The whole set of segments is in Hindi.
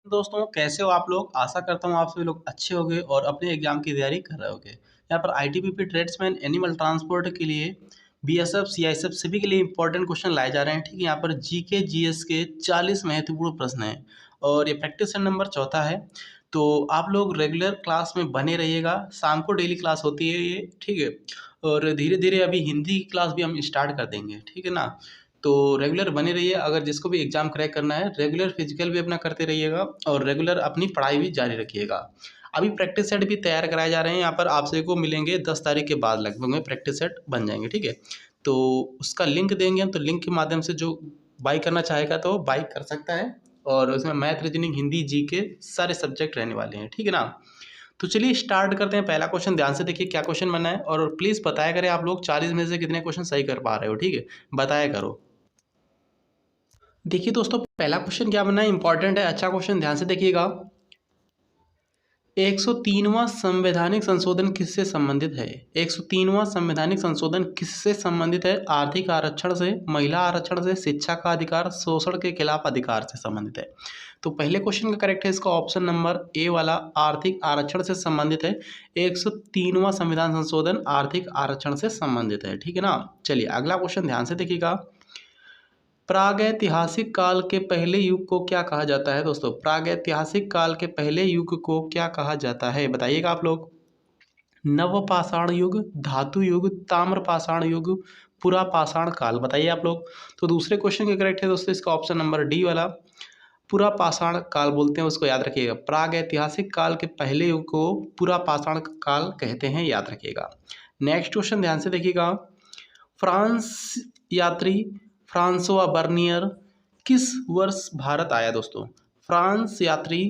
दोस्तों कैसे हो आप लोग। आशा करता हूँ आप सभी लोग अच्छे होंगे और अपने एग्जाम की तैयारी कर रहे होंगे। यहाँ पर आईटीबीपी ट्रेड्समैन एनिमल ट्रांसपोर्ट के लिए बीएसएफ सीआईएसएफ सभी के लिए इंपॉर्टेंट क्वेश्चन लाए जा रहे हैं। ठीक है, यहाँ पर जीके जीएस के 40 महत्वपूर्ण प्रश्न हैं और ये प्रैक्टिस सेट नंबर चौथा है। तो आप लोग रेगुलर क्लास में बने रहिएगा। शाम को डेली क्लास होती है ये, ठीक है। और धीरे धीरे अभी हिंदी की क्लास भी हम स्टार्ट कर देंगे, ठीक है ना। तो रेगुलर बने रहिए। अगर जिसको भी एग्जाम क्रैक करना है रेगुलर फिजिकल भी अपना करते रहिएगा और रेगुलर अपनी पढ़ाई भी जारी रखिएगा। अभी प्रैक्टिस सेट भी तैयार कराए जा रहे हैं। यहाँ पर आप सभी को मिलेंगे 10 तारीख के बाद लगभग में प्रैक्टिस सेट बन जाएंगे, ठीक है। तो उसका लिंक देंगे हम, तो लिंक के माध्यम से जो बाई करना चाहेगा तो बाई कर सकता है। और उसमें मैथ रीजनिंग हिंदी जी के सारे सब्जेक्ट रहने वाले हैं, ठीक है ना। तो चलिए स्टार्ट करते हैं। पहला क्वेश्चन ध्यान से देखिए क्या क्वेश्चन बना है और प्लीज़ बताया करें आप लोग 40 में से कितने क्वेश्चन सही कर पा रहे हो, ठीक है। बताया करो। देखिए दोस्तों पहला क्वेश्चन क्या बना है, इंपॉर्टेंट है, अच्छा क्वेश्चन, ध्यान से देखिएगा। 103वां संवैधानिक संशोधन किससे संबंधित है? 103वां संवैधानिक संशोधन किससे संबंधित है? आर्थिक आरक्षण से, महिला आरक्षण से, शिक्षा का अधिकार, शोषण के खिलाफ अधिकार से संबंधित है। तो पहले क्वेश्चन का करेक्ट है इसका ऑप्शन नंबर ए वाला, आर्थिक आरक्षण से संबंधित है। 103वां संविधान संशोधन आर्थिक आरक्षण से संबंधित है, ठीक है ना। चलिए अगला क्वेश्चन ध्यान से देखिएगा। प्रागैतिहासिक काल के पहले युग को क्या कहा जाता है? दोस्तों प्रागैतिहासिक काल के पहले युग को क्या कहा जाता है, बताइएगा आप लोग। नवपाषाण युग, धातु युग, ताम्रपाषाण युग, पुरापाषाण काल, बताइए आप लोग। तो दूसरे क्वेश्चन के करेक्ट है दोस्तों इसका ऑप्शन नंबर डी वाला, पुरापाषाण काल बोलते हैं उसको, याद रखिएगा। प्रागैतिहासिक काल के पहले युग को पुरापाषाण काल कहते हैं, याद रखिएगा। नेक्स्ट क्वेश्चन ध्यान से देखिएगा। फ्रांस यात्री फ्रांसवा बर्नियर किस वर्ष भारत आया? दोस्तों फ्रांस यात्री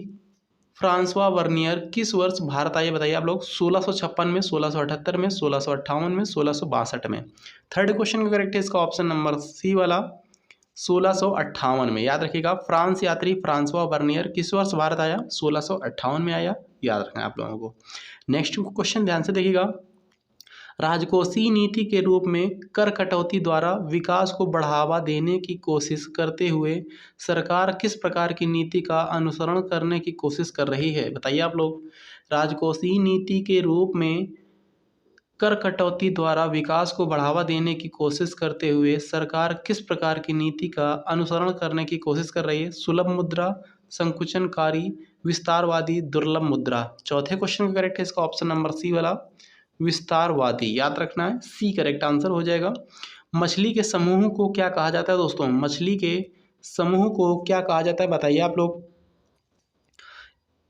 फ्रांसवा बर्नियर किस वर्ष भारत आए, बताइए आप लोग। 1656 में, 1678 में, 1658 में, 1662 में। थर्ड क्वेश्चन का करेक्ट है इसका ऑप्शन नंबर सी वाला, 1658 में, याद रखिएगा। फ्रांस यात्री फ्रांसवा बर्नियर किस वर्ष भारत आया? 1658 में आया, याद रखना है आप लोगों को। नेक्स्ट क्वेश्चन ध्यान से देखिएगा। राजकोषीय नीति के रूप में कर कटौती द्वारा विकास को बढ़ावा देने की कोशिश करते हुए सरकार किस प्रकार की नीति का अनुसरण करने की कोशिश कर रही है, बताइए आप लोग। राजकोषीय नीति के रूप में कर कटौती द्वारा विकास को बढ़ावा देने की कोशिश करते हुए सरकार किस प्रकार की नीति का अनुसरण करने की कोशिश कर रही है? सुलभ मुद्रा, संकुचनकारी, विस्तारवादी, दुर्लभ मुद्रा। चौथे क्वेश्चन का करेक्ट है इसका ऑप्शन नंबर सी वाला, विस्तारवादी, याद रखना है, सी करेक्ट आंसर हो जाएगा। मछली के समूह को क्या कहा जाता है? दोस्तों मछली के समूह को क्या कहा जाता है, बताइए आप लोग।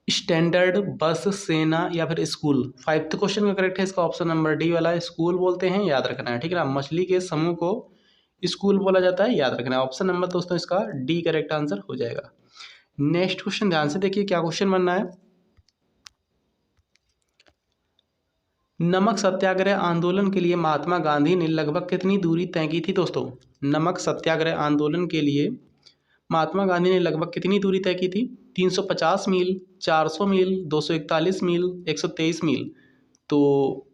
स्टैंडर्ड, बस, सेना या फिर स्कूल। फाइव्थ क्वेश्चन का करेक्ट है इसका ऑप्शन नंबर डी वाला, स्कूल बोलते हैं, याद रखना है, ठीक है ना। मछली के समूह को स्कूल बोला जाता है, याद रखना है। ऑप्शन नंबर दोस्तों इसका डी करेक्ट आंसर हो जाएगा। नेक्स्ट क्वेश्चन ध्यान से देखिए क्या क्वेश्चन बनना है। नमक सत्याग्रह आंदोलन के लिए महात्मा गांधी ने लगभग कितनी दूरी तय की थी? दोस्तों नमक सत्याग्रह आंदोलन के लिए महात्मा गांधी ने लगभग कितनी दूरी तय की थी? 350 मील, 400 मील, 241 मील, 123 मील। तो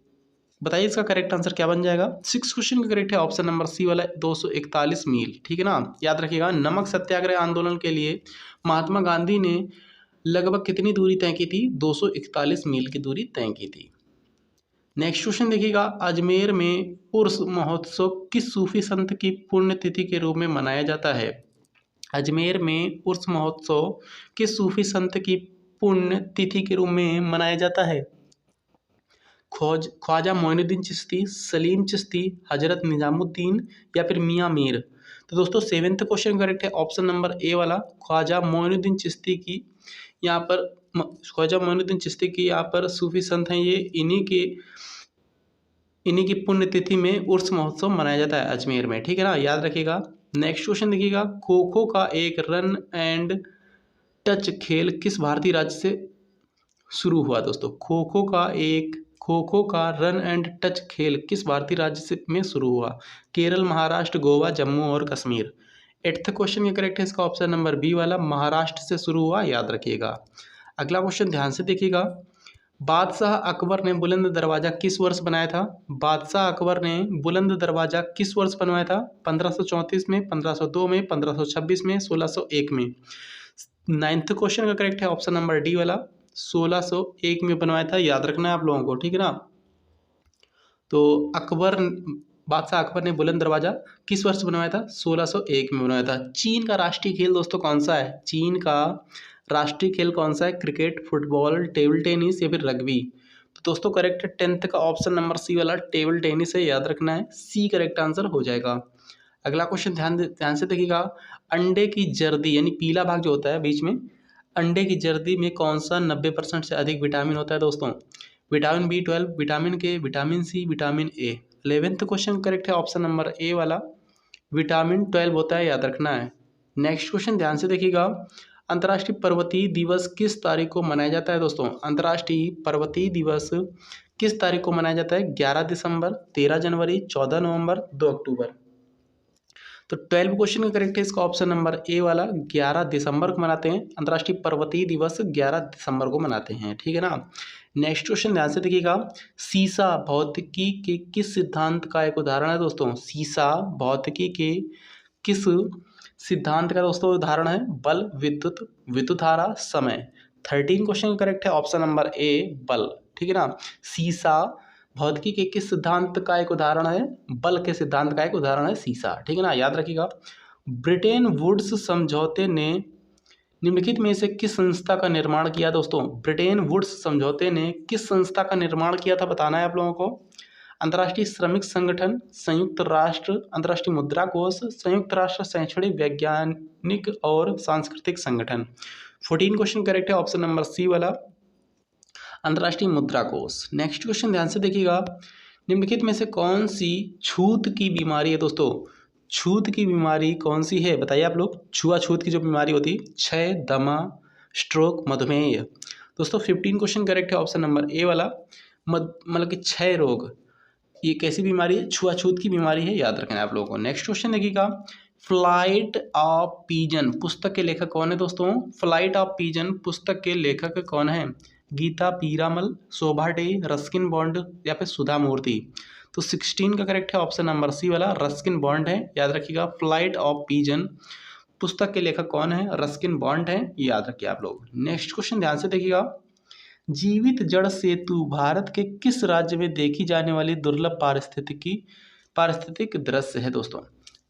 बताइए इसका करेक्ट आंसर क्या बन जाएगा। सिक्स क्वेश्चन का करेक्ट है ऑप्शन नंबर सी वाला, 241 मील, ठीक है ना। याद रखिएगा नमक सत्याग्रह आंदोलन के लिए महात्मा गांधी ने लगभग कितनी दूरी तय की थी? 241 मील की दूरी तय की थी। नेक्स्ट क्वेश्चन देखिएगा। अजमेर में उर्स महोत्सव किस सूफी संत की पुण्यतिथि के रूप में मनाया जाता है? अजमेर में उर्स महोत्सव किस सूफी संत की पुण्य तिथि के रूप में मनाया जाता है? ख्वाजा मोइनुद्दीन चिश्ती, सलीम चिश्ती, हजरत निजामुद्दीन या फिर मियाँ मीर। तो दोस्तों सेवेंथ क्वेश्चन करेक्ट है ऑप्शन नंबर ए वाला, ख्वाजा मोइनुद्दीन चिश्ती की यहाँ पर ख्वाजा मोइनुद्दीन चिश्ती की यहाँ पर सूफी संत हैं ये, इन्हीं की पुण्यतिथि में उर्स महोत्सव मनाया जाता है अजमेर में, ठीक है ना, याद रखिएगा। नेक्स्ट क्वेश्चन देखिएगा। खो खो का एक रन एंड टच खेल किस भारतीय राज्य से शुरू हुआ? दोस्तों खो खो का रन एंड टच खेल किस भारतीय राज्य से में शुरू हुआ? केरल, महाराष्ट्र, गोवा, जम्मू और कश्मीर। एट्थ क्वेश्चन का करेक्ट है इसका ऑप्शन नंबर बी वाला, महाराष्ट्र से शुरू हुआ, याद रखिएगा। अगला क्वेश्चन ध्यान से देखिएगा। बादशाह अकबर ने बुलंद दरवाज़ा किस वर्ष बनाया था? बादशाह अकबर ने बुलंद दरवाज़ा किस वर्ष बनवाया था? 1534 में, 1502 में, 1526 में, 1601 में। नाइन्थ क्वेश्चन का करेक्ट है ऑप्शन नंबर डी वाला, 1601 में बनवाया था, याद रखना है आप लोगों को, ठीक है ना। तो अकबर, बादशाह अकबर ने बुलंद दरवाजा किस वर्ष बनवाया था? 1601 में बनवाया था। चीन का राष्ट्रीय खेल दोस्तों कौन सा है? चीन का राष्ट्रीय खेल कौन सा है? क्रिकेट, फुटबॉल, टेबल टेनिस या फिर रग्बी? तो दोस्तों करेक्ट है 10th का ऑप्शन नंबर सी वाला, टेबल टेनिस है, याद रखना है, सी करेक्ट आंसर हो जाएगा। अगला क्वेश्चन ध्यान से देखिएगा। अंडे की जर्दी यानी पीला भाग जो होता है बीच में, अंडे की जर्दी में कौन सा 90% से अधिक विटामिन होता है दोस्तों? Vitamin B12, vitamin K, vitamin C, vitamin A. 11th question correct है ऑप्शन नंबर ए वाला, विटामिन 12 होता है, याद रखना है। नेक्स्ट क्वेश्चन ध्यान से देखिएगा। अंतर्राष्ट्रीय पर्वतीय दिवस किस तारीख को मनाया जाता है दोस्तों? अंतर्राष्ट्रीय पर्वतीय दिवस किस तारीख को मनाया जाता है? 11 दिसंबर, 13 जनवरी, 14 नवंबर, 2 अक्टूबर। तो 12 क्वेश्चन का करेक्ट है इसका ऑप्शन नंबर ए वाला, 11 दिसंबर को मनाते हैं। अंतर्राष्ट्रीय पर्वतीय दिवस 11 दिसंबर को मनाते हैं, ठीक है ना। नेक्स्ट क्वेश्चन ध्यान से देखिएगा। सीसा भौतिकी के किस सिद्धांत का एक उदाहरण है दोस्तों? सीसा भौतिकी के किस सिद्धांत का दोस्तों उदाहरण है? बल, विद्युत, विद्युत धारा, समय। 13 क्वेश्चन करेक्ट है ऑप्शन नंबर ए, बल, ठीक है ना। सीसा भौतिकी के किस सिद्धांत का एक उदाहरण है? बल के सिद्धांत का एक उदाहरण है सीसा, ठीक है ना, याद रखिएगा। ब्रिटेन वुड्स समझौते ने निम्नलिखित में से किस संस्था का निर्माण किया दोस्तों? ब्रिटेन वुड्स समझौते ने किस संस्था का निर्माण किया था, बताना है आप लोगों को। अंतर्राष्ट्रीय श्रमिक संगठन, संयुक्त राष्ट्र, अंतर्राष्ट्रीय मुद्रा कोष, संयुक्त राष्ट्र शैक्षणिक, वैज्ञानिक और सांस्कृतिक संगठन। 14 क्वेश्चन करेक्ट है ऑप्शन नंबर सी वाला, अंतर्राष्ट्रीय मुद्रा कोष। नेक्स्ट क्वेश्चन ध्यान से देखिएगा। निम्नलिखित में से कौन सी छूत की बीमारी है दोस्तों? छूत की बीमारी कौन सी है, बताइए आप लोग। छुआछूत की जो बीमारी होती, क्षय, दमा, स्ट्रोक, मधुमेह। दोस्तों 15 क्वेश्चन करेक्ट है ऑप्शन नंबर ए वाला, मतलब कि क्षय रोग। ये कैसी बीमारी है? छुआछूत की बीमारी है, याद रखना है आप लोगों को। नेक्स्ट क्वेश्चन देखिएगा। फ्लाइट ऑफ पिजन पुस्तक के लेखक कौन है दोस्तों? फ्लाइट ऑफ पिजन पुस्तक के लेखक कौन है? गीता पीरामल, शोभा डे, रस्किन बॉन्ड या फिर सुधा मूर्ति। तो 16 का करेक्ट है ऑप्शन नंबर सी वाला, रस्किन बॉन्ड है, याद रखिएगा। फ्लाइट ऑफ पिजन पुस्तक के लेखक कौन है? रस्किन बॉन्ड है, याद रखिए आप लोग। नेक्स्ट क्वेश्चन ध्यान से देखिएगा। जीवित जड़ सेतु भारत के किस राज्य में देखी जाने वाली दुर्लभ पारिस्थितिक दृश्य है दोस्तों?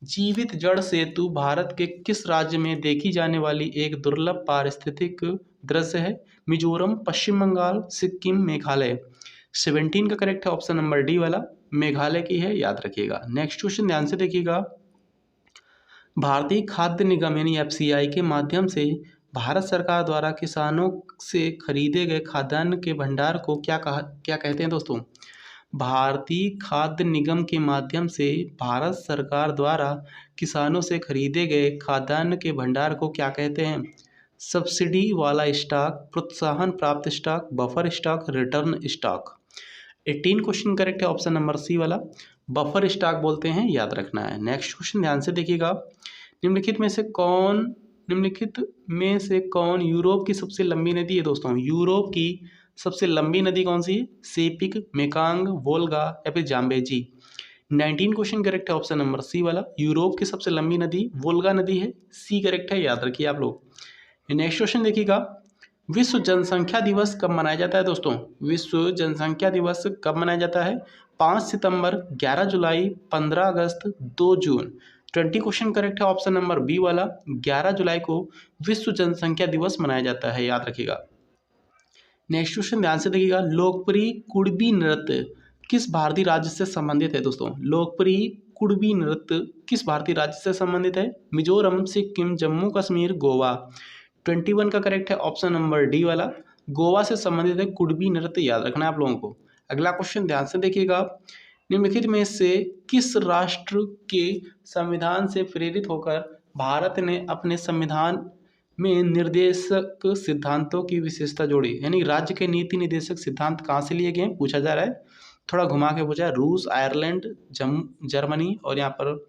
जीवित जड़ सेतु भारत के किस राज्य में देखी जाने वाली एक दुर्लभ पारिस्थितिक दृश्य है? मिजोरम, पश्चिम बंगाल, सिक्किम, मेघालय। 17 का करेक्ट है ऑप्शन नंबर डी वाला, मेघालय की है, याद रखिएगा। नेक्स्ट क्वेश्चन ध्यान से देखिएगा। भारतीय खाद्य निगम यानी FCI के माध्यम से भारत सरकार द्वारा किसानों से खरीदे गए खाद्यान्न के भंडार को क्या कहते हैं दोस्तों? भारतीय खाद्य निगम के माध्यम से भारत सरकार द्वारा किसानों से खरीदे गए खाद्यान्न के भंडार को क्या कहते हैं? सब्सिडी वाला स्टॉक, प्रोत्साहन प्राप्त stock, buffer stock, return stock. 18 question correct है ऑप्शन नंबर सी वाला, बफर स्टॉक बोलते हैं, याद रखना है। नेक्स्ट क्वेश्चन ध्यान से देखिएगा। निम्नलिखित में से कौन यूरोप की सबसे लंबी नदी है दोस्तों? यूरोप की सबसे लंबी नदी कौन सी है? सेपिक, मेकांग, वोल्गा या फिर जाम्बेजी। 19 क्वेश्चन करेक्ट है ऑप्शन नंबर सी वाला, यूरोप की सबसे लंबी नदी वोल्गा नदी है, सी करेक्ट है, याद रखिए आप लोग। नेक्स्ट क्वेश्चन देखिएगा। विश्व जनसंख्या दिवस कब मनाया जाता है दोस्तों? विश्व जनसंख्या दिवस कब मनाया जाता है? 5 सितंबर, 11 जुलाई, 15 अगस्त, 2 जून। 20 क्वेश्चन करेक्ट है ऑप्शन नंबर बी वाला, 11 जुलाई को विश्व जनसंख्या दिवस मनाया जाता है, याद रखिएगा। नेक्स्ट क्वेश्चन ध्यान से देखिएगा। लोकप्रिय कुड़बी नृत्य किस भारतीय राज्य से संबंधित है दोस्तों? लोकप्रिय कुड़बी नृत्य किस भारतीय राज्य से संबंधित है? मिजोरम, सिक्किम, जम्मू कश्मीर, गोवा। 21 का करेक्ट है ऑप्शन नंबर डी वाला, गोवा से संबंधित है कुड़बी नृत्य, याद रखना है आप लोगों को। अगला क्वेश्चन ध्यान से देखिएगा। निम्नलिखित में से किस राष्ट्र के संविधान से प्रेरित होकर भारत ने अपने संविधान में निर्देशक सिद्धांतों की विशेषता जोड़ी? यानी राज्य के नीति निर्देशक सिद्धांत कहाँ से लिए गए पूछा जा रहा है, थोड़ा घुमा के पूछा है। रूस, आयरलैंड, जर्मनी और यहाँ पर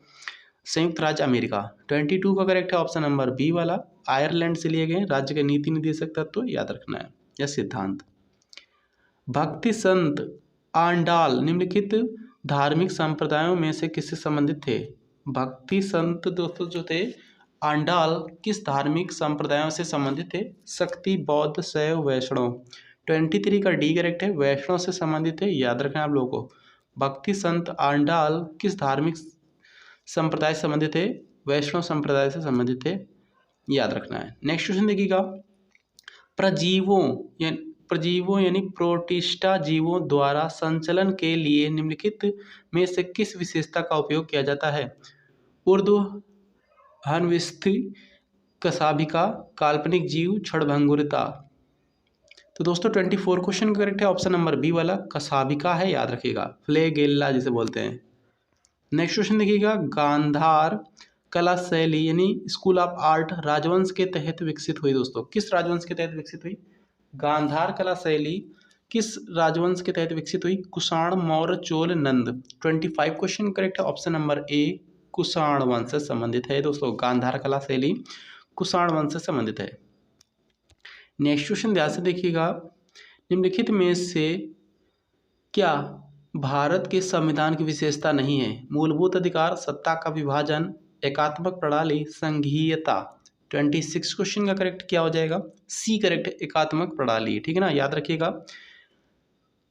संयुक्त राज्य अमेरिका। 22 का करेक्ट है ऑप्शन नंबर बी वाला, आयरलैंड से लिए गए राज्य के नीति निर्देशक तत्व, याद रखना है या सिद्धांत। भक्ति संत आंडाल निम्नलिखित धार्मिक संप्रदायों में से किससे संबंधित थे? भक्ति संत दोस्तों जो थे आंडाल किस धार्मिक संप्रदायों से संबंधित थे? शक्ति, बौद्ध, शैव, वैष्णव। 23 का डी करेक्ट है, वैष्णव से संबंधित है, याद रखना आप लोगों को। भक्ति संत आंडाल किस धार्मिक संप्रदाय से संबंधित है? वैष्णव संप्रदाय से संबंधित है, याद रखना है। नेक्स्ट क्वेश्चन देखिएगा, प्रजीवों यानी प्रोटिस्टा जीवों द्वारा संचलन के लिए निम्नलिखित में से किस विशेषता का उपयोग किया जाता है? उर्दू हनविस्थि, कसाभिका, काल्पनिक जीव, क्षणभंगुरता। तो दोस्तों 24 क्वेश्चन करेक्ट है ऑप्शन नंबर बी वाला, कसाभिका है, याद रखिएगा, फ्लेगेल्ला जिसे बोलते हैं। नेक्स्ट क्वेश्चन देखिएगा, गांधार कला शैली यानी स्कूल ऑफ आर्ट राजवंश के तहत विकसित हुई। दोस्तों किस राजवंश के तहत विकसित हुई? गांधार कला शैली किस राजवंश के तहत विकसित हुई? कुषाण, मौर्य, चोल, नंद। 25 क्वेश्चन करेक्ट है ऑप्शन नंबर ए, कुषाण वंश से संबंधित है। दोस्तों गांधार कला शैली कुषाण वंश से संबंधित है। नेक्स्ट क्वेश्चन ध्यान से देखिएगा, निम्नलिखित में से क्या भारत के संविधान की विशेषता नहीं है? मूलभूत अधिकार, सत्ता का विभाजन, एकात्मक प्रणाली, संघीयता। 26 क्वेश्चन का करेक्ट क्या हो जाएगा? सी करेक्ट, एकात्मक प्रणाली। ठीक है ना, याद रखिएगा,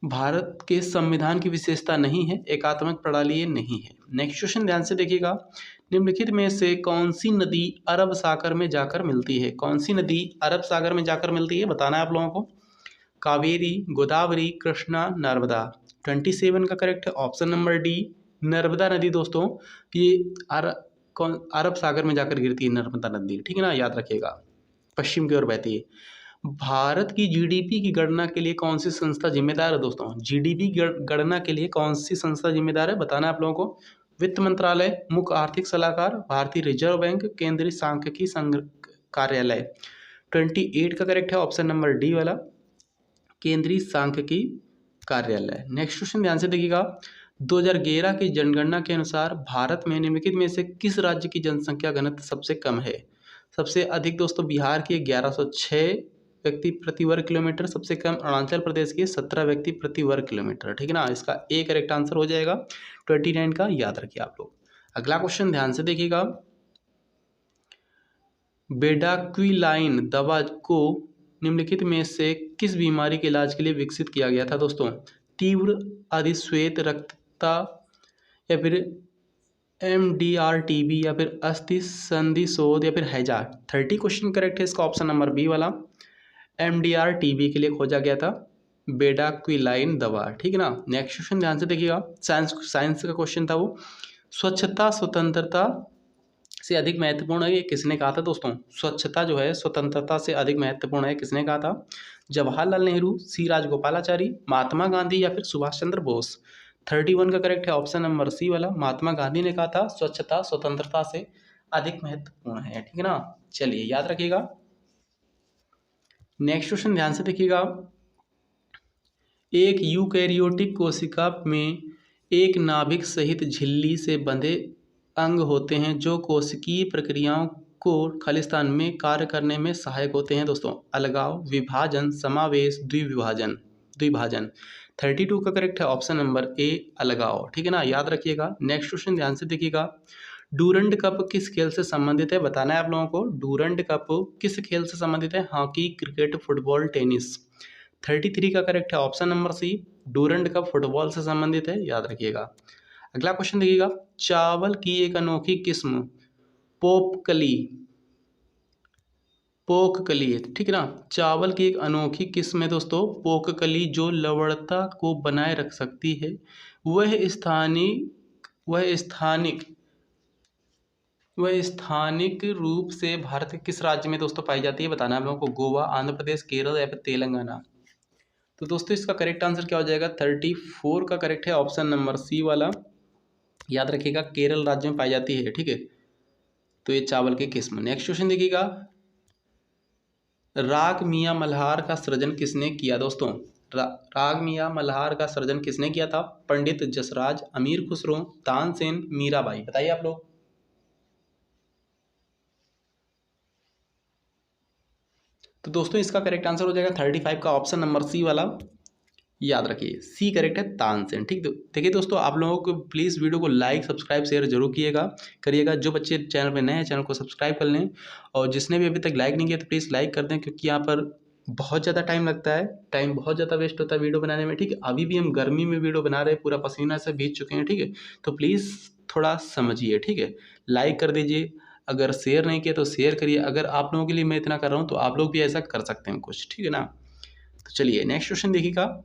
भारत के संविधान की विशेषता नहीं है, एकात्मक प्रणाली ये नहीं है। नेक्स्ट क्वेश्चन ध्यान से देखिएगा, निम्नलिखित में से कौन सी नदी अरब सागर में जाकर मिलती है? कौन सी नदी अरब सागर में जाकर मिलती है, बताना है आप लोगों को। कावेरी, गोदावरी, कृष्णा, नर्मदा। 27 का करेक्ट है ऑप्शन नंबर डी, नर्मदा नदी। दोस्तों ये अरब सागर में जाकर गिरती है नर्मदा नदी, ठीक है ना, याद रखिएगा, पश्चिम की ओर बहती है। भारत की जीडीपी की गणना के लिए कौन सी संस्था जिम्मेदार है? दोस्तों जीडीपी गणना के लिए कौन सी संस्था जिम्मेदार है, बताना है आप लोगों को। वित्त मंत्रालय, मुख्य आर्थिक सलाहकार, भारतीय रिजर्व बैंक, केंद्रीय सांख्यिकी कार्यालय। 28 का करेक्ट है ऑप्शन नंबर डी वाला, केंद्रीय सांख्यिकी कार्यालय। नेक्स्ट क्वेश्चन ध्यान से देखिएगा, 2011 की जनगणना के अनुसार भारत में निम्नलिखित में से किस राज्य की जनसंख्या घनत्व सबसे कम है? सबसे अधिक दोस्तों बिहार की 1106 व्यक्ति प्रति वर्ग किलोमीटर, सबसे कम अरुणाचल प्रदेश की 17 व्यक्ति प्रति वर्ग किलोमीटर। ठीक है ना, इसका ए करेक्ट आंसर हो जाएगा 29 का, याद रखिए आप लोग। अगला क्वेश्चन ध्यान से देखिएगा, बेडाक्विलाइन दवा को निम्नलिखित में से किस बीमारी के इलाज के लिए विकसित किया गया था? दोस्तों तीव्र अधिश्वेत रक्तता, या फिर MDR टीबी, या फिर अस्थि संधि शोध, या फिर हैजा। 30 क्वेश्चन करेक्ट है इसका ऑप्शन नंबर बी वाला, MDR टीबी के लिए खोजा गया था बेडाक्विलाइन दवा। ठीक है ना, नेक्स्ट क्वेश्चन ध्यान से देखिएगा, साइंस का क्वेश्चन था वो, स्वच्छता स्वतंत्रता से अधिक महत्वपूर्ण है, ये किसने कहा था? दोस्तों स्वच्छता जो है स्वतंत्रता से अधिक महत्वपूर्ण है, किसने कहा था? जवाहरलाल नेहरू, सी राजगोपालाचारी, महात्मा गांधी, या फिर सुभाष चंद्र बोस। 31 का करेक्ट है ऑप्शन नंबर सी वाला, महात्मा गांधी ने कहा था स्वच्छता स्वतंत्रता से अधिक महत्वपूर्ण है। ठीक है ना, चलिए याद रखिएगा। नेक्स्ट क्वेश्चन ध्यान से देखिएगा, एक यूकैरियोटिक कोशिका में एक नाभिक सहित झिल्ली से बंधे अंग होते हैं जो कोशिकीय प्रक्रियाओं को खालिस्तान में कार्य करने में सहायक होते हैं। दोस्तों अलगाव, विभाजन, समावेश, द्विभाजन। 32 का करेक्ट है ऑप्शन नंबर ए, अलगाव। ठीक है ना, याद रखिएगा। नेक्स्ट क्वेश्चन ध्यान से देखिएगा, डूरंड कप किस खेल से संबंधित है, बताना है आप लोगों को। डूरंड कप किस खेल से संबंधित है? Hockey, cricket, football, tennis. 33 का करेक्ट है option number C, Durand cup football से संबंधित है, याद रखिएगा। अगला क्वेश्चन देखिएगा, चावल की एक अनोखी किस्म पोककली, ठीक है ना, चावल की एक अनोखी किस्म है दोस्तों पोककली, जो लवणता को बनाए रख सकती है। वह स्थानिक रूप से भारत के किस राज्य में दोस्तों पाई जाती है, बताना है हम लोगों को। गोवा, आंध्र प्रदेश, केरल, या फिर तेलंगाना। तो दोस्तों इसका करेक्ट आंसर क्या हो जाएगा? 34 का करेक्ट है ऑप्शन नंबर सी वाला, याद रखिएगा, केरल राज्य में पाई जाती है। ठीक है, तो ये चावल की किस्म। नेक्स्ट क्वेश्चन देखिएगा, राग मियां मल्हार का सृजन किसने किया? दोस्तों राग मियां मल्हार का सृजन किसने किया था? पंडित जसराज, अमीर खुसरो, तानसेन, मीराबाई। बताइए आप लोग। तो दोस्तों इसका करेक्ट आंसर हो जाएगा 35 का ऑप्शन नंबर सी वाला, याद रखिए सी करेक्ट है तानसेन। ठीक, देखिए दोस्तों आप लोगों को प्लीज़ वीडियो को लाइक सब्सक्राइब शेयर जरूर करिएगा। जो बच्चे चैनल पे नए हैं चैनल को सब्सक्राइब कर लें, और जिसने भी अभी तक लाइक नहीं किया तो प्लीज़ लाइक कर दें, क्योंकि यहाँ पर बहुत ज़्यादा टाइम लगता है, टाइम बहुत ज़्यादा वेस्ट होता है वीडियो बनाने में। ठीक है, अभी भी हम गर्मी में वीडियो बना रहे हैं, पूरा पसीना से भीग चुके हैं। ठीक है, तो प्लीज़ थोड़ा समझिए। ठीक है, लाइक कर दीजिए, अगर शेयर नहीं किया तो शेयर करिए। अगर आप लोगों के लिए मैं इतना कर रहा हूँ तो आप लोग भी ऐसा कर सकते हैं कुछ। ठीक है ना, तो चलिए नेक्स्ट क्वेश्चन देखिएगा।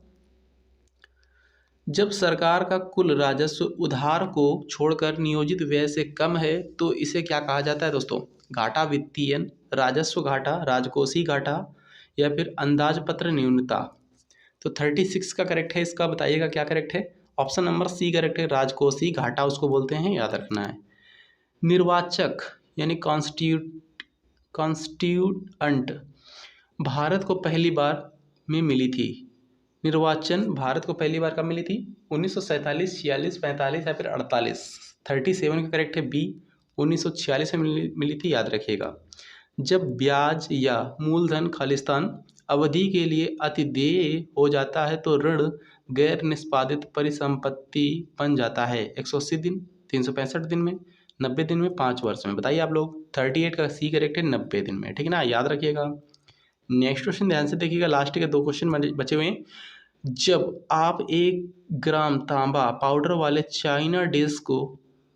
जब सरकार का कुल राजस्व उधार को छोड़कर नियोजित व्यय से कम है तो इसे क्या कहा जाता है दोस्तों? घाटा वित्तीय, राजस्व घाटा, राजकोषीय घाटा, या फिर अंदाजपत्र न्यूनता। तो 36 का करेक्ट है, इसका बताइएगा क्या करेक्ट है। ऑप्शन नंबर सी करेक्ट है, राजकोषीय घाटा उसको बोलते हैं, याद रखना है। निर्वाचक यानी कॉन्स्टिट्यूएंट भारत को पहली बार में मिली थी। निर्वाचन भारत को पहली बार कब मिली थी? 1947, 46, 45 या फिर 48। 37 का करेक्ट है बी, 1946 में मिली थी, याद रखिएगा। जब ब्याज या मूलधन खालिस्तान अवधि के लिए अतिदेय हो जाता है तो ऋण गैर निष्पादित परिसंपत्ति बन जाता है। 180 दिन, 365 दिन में, 90 दिन में, 5 वर्ष में। बताइए आप लोग। 38 का सी करेक्ट है, 90 दिन में। ठीक है ना, याद रखिएगा। नेक्स्ट क्वेश्चन ध्यान से देखिएगा, लास्ट के 2 क्वेश्चन बचे हुए हैं। जब आप 1 ग्राम तांबा पाउडर वाले चाइना डिश को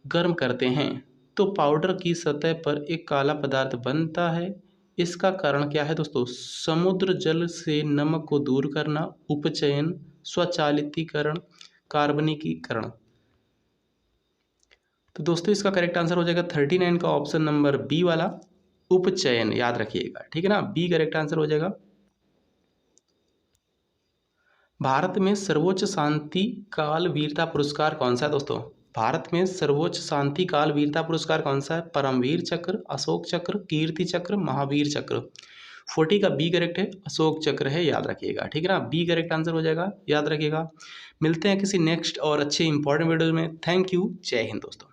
गर्म करते हैं तो पाउडर की सतह पर एक काला पदार्थ बनता है, इसका कारण क्या है दोस्तों? समुद्र जल से नमक को दूर करना, उपचयन, स्वचालितीकरण, कार्बनिकीकरण। तो दोस्तों इसका करेक्ट आंसर हो जाएगा 39 का ऑप्शन नंबर बी वाला, उपचयन, याद रखिएगा। ठीक है ना, बी करेक्ट आंसर हो जाएगा। भारत में सर्वोच्च शांति काल वीरता पुरस्कार कौन सा है दोस्तों? भारत में सर्वोच्च शांति काल वीरता पुरस्कार कौन सा है? परमवीर चक्र, अशोक चक्र, कीर्ति चक्र, महावीर चक्र। 40 का बी करेक्ट है, अशोक चक्र है, याद रखिएगा। ठीक है ना, बी करेक्ट आंसर हो जाएगा, याद रखिएगा। मिलते हैं किसी नेक्स्ट और अच्छे इंपॉर्टेंट वीडियो में। थैंक यू, जय हिंद दोस्तों।